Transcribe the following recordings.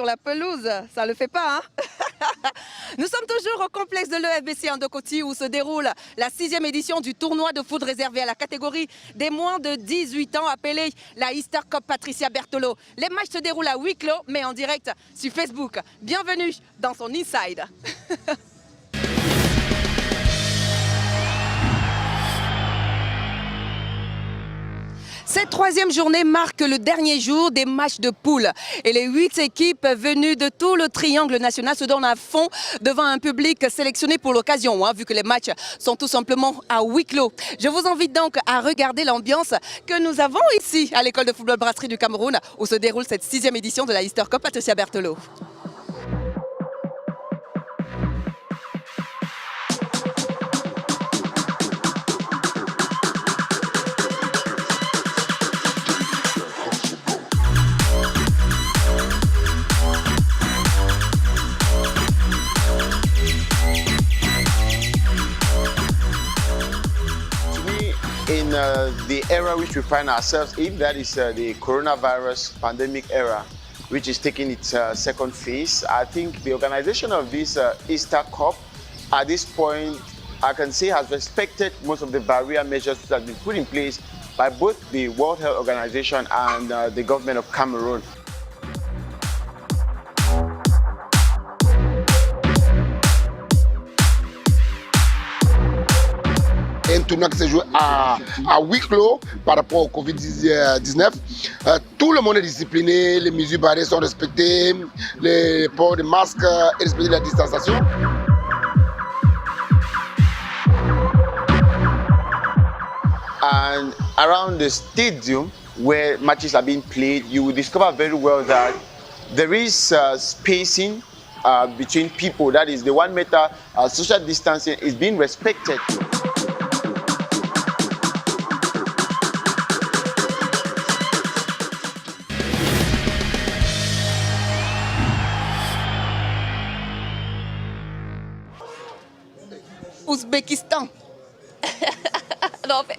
la pelouse, ça le fait pas, hein? Nous sommes toujours au complexe de l'EFBC Andokoti où se déroule la 6e édition du tournoi de foot réservé à la catégorie des moins de 18 ans appelé la Easter Cup Patricia Bertolo. Les matchs se déroulent à huis clos mais en direct sur Facebook. Bienvenue dans son Inside. Cette 3e journée marque le dernier jour des matchs de poule et les 8 équipes venues de tout le triangle national se donnent à fond devant un public sélectionné pour l'occasion, vu que les matchs sont tout simplement à huis clos. Je vous invite donc à regarder l'ambiance que nous avons ici à l'école de football Brasserie du Cameroun où se déroule cette 6e édition de la Easter Cup Patricia Bertolo. In the era which we find ourselves in, that is the coronavirus pandemic era, which is taking its second phase. I think the organization of this Easter Cup, at this point, I can say has respected most of the barrier measures that have been put in place by both the World Health Organization and the government of Cameroon. Un tournoi qui s'est joué à huis clos par rapport au Covid-19. Tout le monde est discipliné, les mesures barrières sont respectées, les ports de masques et respecter la distanciation. And around the stadium where matches are being played, you will discover very well that there is spacing between people. That is, the 1 meter social distancing is being respected. Ouzbékistan. Non, mais...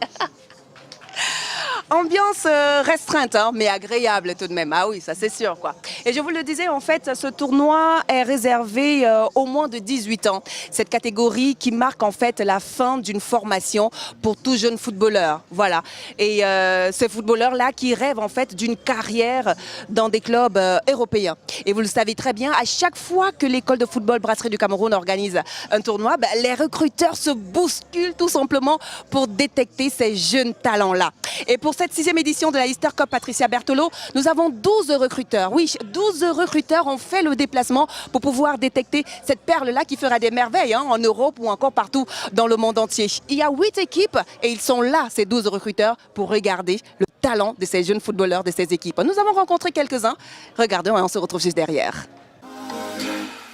Ambiance restreinte, mais agréable tout de même. Ah oui, ça c'est sûr, quoi. Et je vous le disais, en fait, ce tournoi est réservé aux moins de 18 ans. Cette catégorie qui marque en fait la fin d'une formation pour tout jeune footballeur. Voilà. Et ce footballeur-là qui rêve en fait d'une carrière dans des clubs européens. Et vous le savez très bien, à chaque fois que l'école de football Brasserie du Cameroun organise un tournoi, les recruteurs se bousculent tout simplement pour détecter ces jeunes talents-là. Et pour cette 6e édition de la Easter Cup Patricia Bertolo, nous avons 12 recruteurs. Oui, 12 recruteurs ont fait le déplacement pour pouvoir détecter cette perle-là qui fera des merveilles en Europe ou encore partout dans le monde entier. Il y a 8 équipes et ils sont là, ces 12 recruteurs, pour regarder le talent de ces jeunes footballeurs de ces équipes. Nous avons rencontré quelques-uns. Regardons et on se retrouve juste derrière.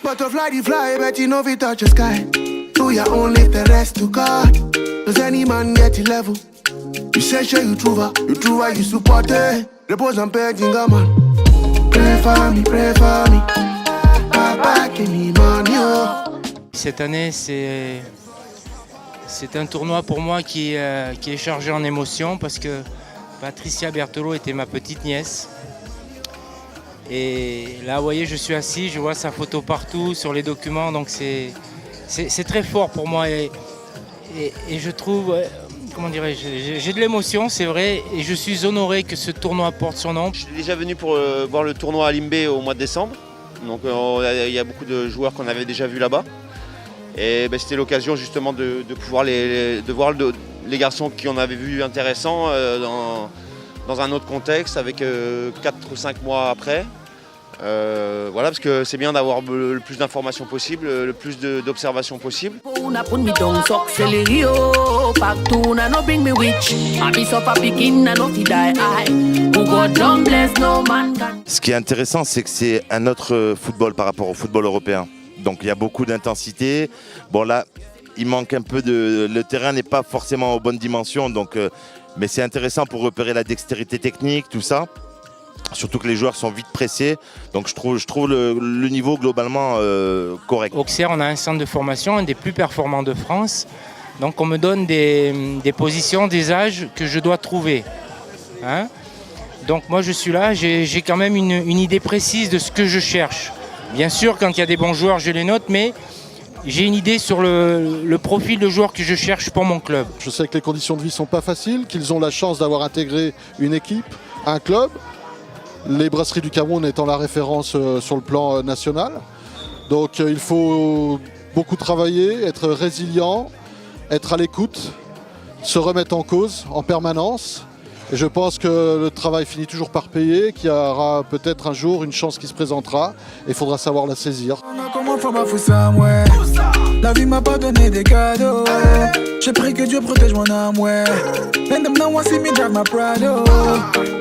Butterfly, fly, but you know we touch the sky. Do your own, leave the rest to God. Does any man get a level? You say sure you true, you support it. Repose and pay jinga man. Pray for me. Papa give me money. Cette année, c'est un tournoi pour moi qui est chargé en émotions parce que Patricia Bertolo était ma petite nièce. Et là, vous voyez, je suis assis, je vois sa photo partout sur les documents, donc c'est très fort pour moi. Et je trouve, comment dirais-je, j'ai de l'émotion, c'est vrai, et je suis honoré que ce tournoi porte son nom. Je suis déjà venu pour voir le tournoi à Limbé au mois de décembre. Donc il y a beaucoup de joueurs qu'on avait déjà vus là-bas. Et c'était l'occasion justement de pouvoir de voir les garçons qui en avaient vu intéressants dans un autre contexte, avec 4 ou 5 mois après. Voilà, parce que c'est bien d'avoir le plus d'informations possible, le plus d'observations possible. Ce qui est intéressant, c'est que c'est un autre football par rapport au football européen. Donc il y a beaucoup d'intensité. Bon là, il manque un peu le terrain n'est pas forcément aux bonnes dimensions, donc, mais c'est intéressant pour repérer la dextérité technique, tout ça. Surtout que les joueurs sont vite pressés, donc je trouve le niveau globalement correct. Au Auxerre, on a un centre de formation, un des plus performants de France. Donc on me donne des positions, des âges que je dois trouver. Donc moi je suis là, j'ai quand même une idée précise de ce que je cherche. Bien sûr, quand il y a des bons joueurs, je les note, mais j'ai une idée sur le profil de joueur que je cherche pour mon club. Je sais que les conditions de vie ne sont pas faciles, qu'ils ont la chance d'avoir intégré une équipe, un club, les Brasseries du Cameroun étant la référence sur le plan national. Donc il faut beaucoup travailler, être résilient, être à l'écoute, se remettre en cause en permanence. Et je pense que le travail finit toujours par payer, qu'il y aura peut-être un jour une chance qui se présentera et il faudra savoir la saisir. La vie m'a pas donné des cadeaux. J'ai pris que Dieu protège mon âme, ouais. And them now want see me drive my Prado.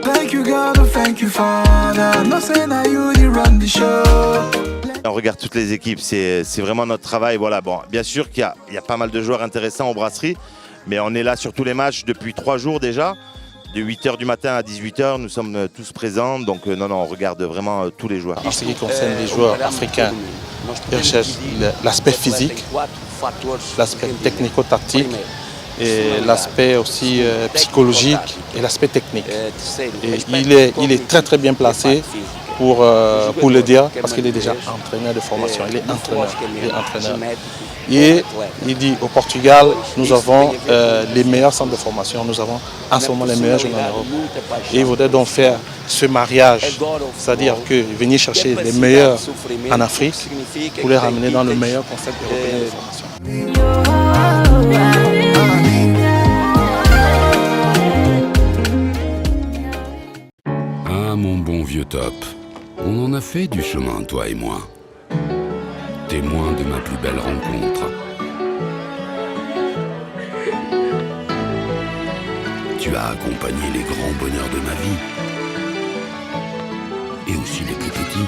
Thank you God, oh, thank you Father. No say now you the run the show. On regarde toutes les équipes, c'est vraiment notre travail. Voilà. Bon, bien sûr qu'il y a pas mal de joueurs intéressants aux brasseries, mais on est là sur tous les matchs depuis 3 jours déjà. De 8h du matin à 18h, nous sommes tous présents. Donc non, on regarde vraiment tous les joueurs. En ce qui concerne les joueurs africains, ils recherchent l'aspect physique, l'aspect technico-tactique, et l'aspect aussi psychologique et l'aspect technique. Et il est très très bien placé pour le dire, parce qu'il est déjà entraîneur de formation, il est entraîneur. Et il dit au Portugal, nous avons les meilleurs centres de formation, nous avons en ce moment les meilleurs joueurs en Europe. Et il voudrait donc faire ce mariage, c'est-à-dire que venir chercher les meilleurs en Afrique pour les ramener dans le meilleur concept européen de formation. Ah mon bon vieux Top, on en a fait du chemin toi et moi. Témoin de ma plus belle rencontre. Tu as accompagné les grands bonheurs de ma vie. Et aussi les plus petits.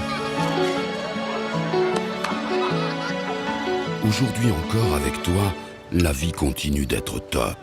Aujourd'hui encore avec toi, la vie continue d'être top.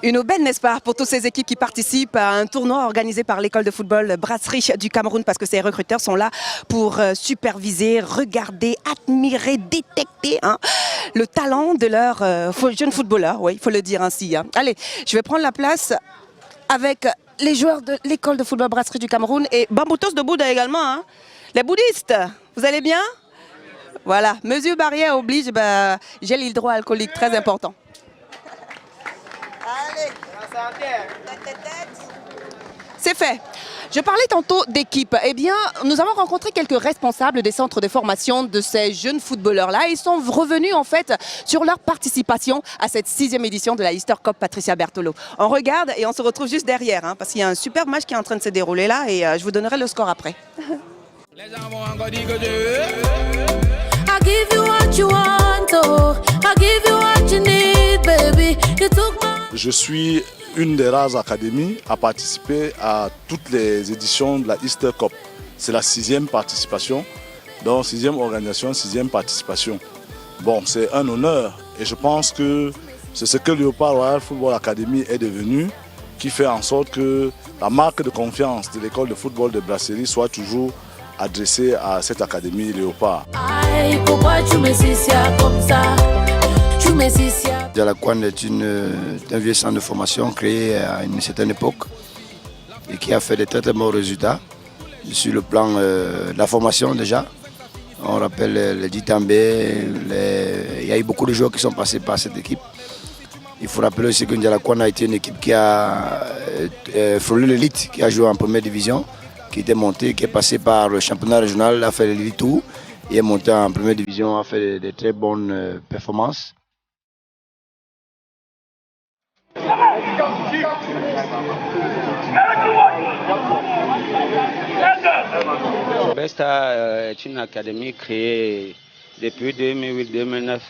Une aubaine, n'est-ce pas, pour toutes ces équipes qui participent à un tournoi organisé par l'école de football Brasserie du Cameroun, parce que ces recruteurs sont là pour superviser, regarder, admirer, détecter le talent de leurs jeunes footballeurs. Oui, il faut le dire ainsi. Allez, je vais prendre la place avec les joueurs de l'école de football Brasserie du Cameroun et Bamboutos de Bouddha également. Les bouddhistes, vous allez bien? Voilà, mesure barrière oblige, gel hydroalcoolique, très important. Allez, c'est fait. Je parlais tantôt d'équipe. Eh bien, nous avons rencontré quelques responsables des centres de formation de ces jeunes footballeurs-là. Ils sont revenus en fait sur leur participation à cette 6e édition de la Easter Cup Patricia Bertolo. On regarde et on se retrouve juste derrière, parce qu'il y a un super match qui est en train de se dérouler là et je vous donnerai le score après. Les gens vont encore dire que I give you what you want, oh. I give you what you need, baby. You took my... Je suis une des rares académies à participer à toutes les éditions de la Easter Cup. C'est la 6e participation, donc 6e organisation, 6e participation. Bon, c'est un honneur et je pense que c'est ce que Léopard Royal Football Academy est devenu, qui fait en sorte que la marque de confiance de l'école de football de Brasserie soit toujours adressée à cette académie Léopard. Aïe, pourquoi tu me dis ça comme ça? Dialakwand est un vieux centre de formation créé à une certaine époque et qui a fait de très très bons résultats sur le plan de la formation déjà. On rappelle les Ditambé, il y a eu beaucoup de joueurs qui sont passés par cette équipe. Il faut rappeler aussi que Dialakwand a été une équipe qui a frôlé l'élite, qui a joué en première division, qui était montée, qui est passé par le championnat régional, a fait l'élite tout et est monté en première division, a fait de très bonnes performances. Besta est une académie créée depuis 2008-2009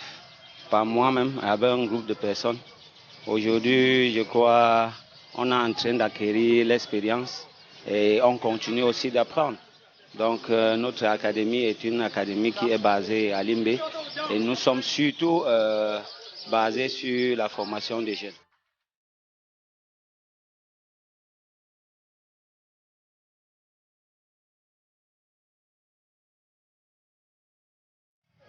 par moi-même avec un groupe de personnes. Aujourd'hui, je crois qu'on est en train d'acquérir l'expérience et on continue aussi d'apprendre. Donc notre académie est une académie qui est basée à Limbé et nous sommes surtout basés sur la formation des jeunes.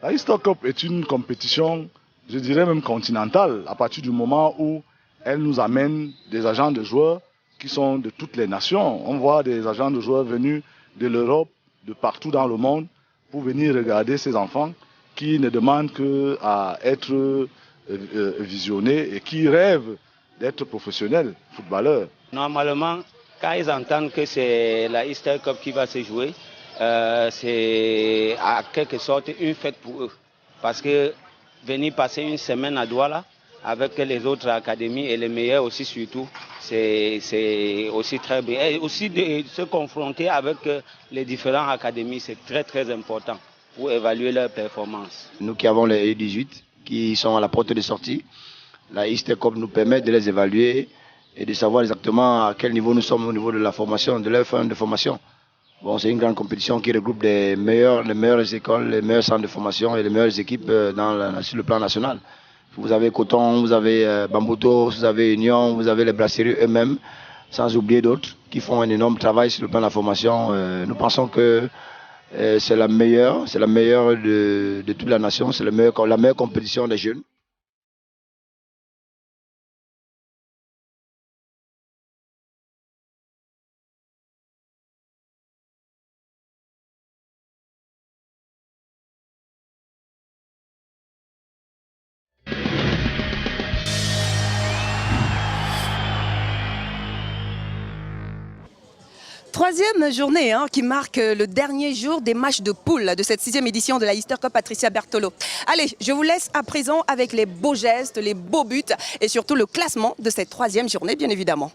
La Easter Cup est une compétition, je dirais même continentale, à partir du moment où elle nous amène des agents de joueurs qui sont de toutes les nations. On voit des agents de joueurs venus de l'Europe, de partout dans le monde, pour venir regarder ces enfants qui ne demandent qu'à être visionnés et qui rêvent d'être professionnels, footballeurs. Normalement, quand ils entendent que c'est la Easter Cup qui va se jouer, c'est à quelque sorte une fête pour eux. Parce que venir passer une semaine à Douala avec les autres académies et les meilleurs aussi surtout, c'est aussi très bien. Et aussi de se confronter avec les différentes académies, c'est très très important pour évaluer leur performance. Nous qui avons les U18 qui sont à la porte de sortie, la Easter Cup nous permet de les évaluer et de savoir exactement à quel niveau nous sommes au niveau de la formation, de leur fin de formation. Bon, c'est une grande compétition qui regroupe les meilleures écoles, les meilleurs centres de formation et les meilleures équipes sur le plan national. Vous avez Coton, vous avez Bambuto, vous avez Union, vous avez les brasseries eux-mêmes, sans oublier d'autres qui font un énorme travail sur le plan de la formation. Nous pensons que c'est la meilleure de toute la nation, c'est la meilleure compétition des jeunes. Troisième journée qui marque le dernier jour des matchs de poule de cette 6e édition de la Easter Cup Patricia Bertolo. Allez, je vous laisse à présent avec les beaux gestes, les beaux buts et surtout le classement de cette 3e journée, bien évidemment.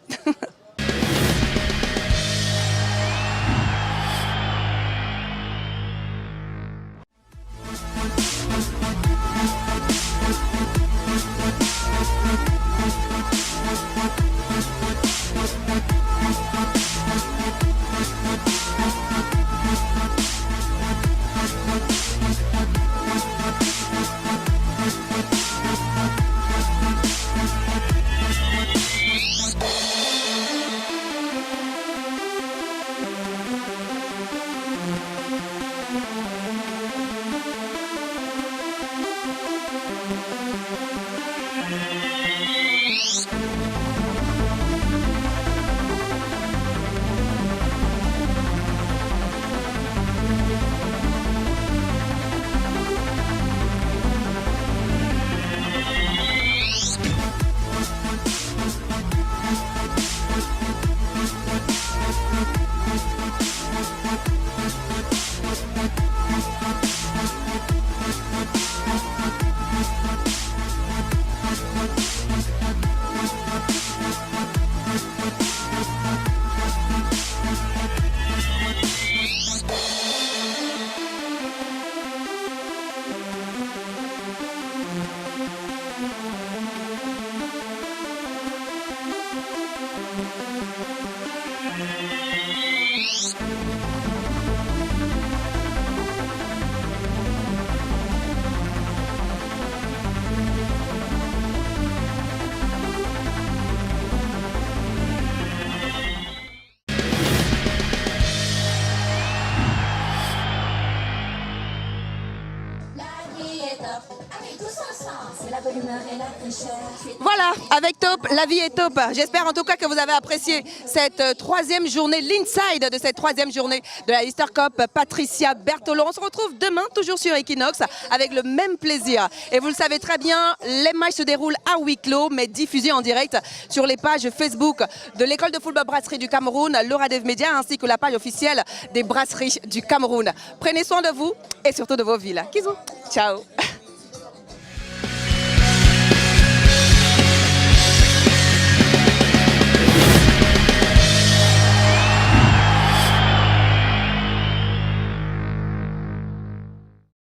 Voilà, avec Top, la vie est top. J'espère en tout cas que vous avez apprécié cette 3e journée, l'inside de cette 3e journée de la Easter Cup Patricia Bertolo. On se retrouve demain, toujours sur Equinox, avec le même plaisir. Et vous le savez très bien, les matchs se déroulent à huis clos, mais diffusés en direct sur les pages Facebook de l'école de football brasserie du Cameroun, Laura Dev Media, ainsi que la page officielle des brasseries du Cameroun. Prenez soin de vous et surtout de vos villes. Kizou, ciao.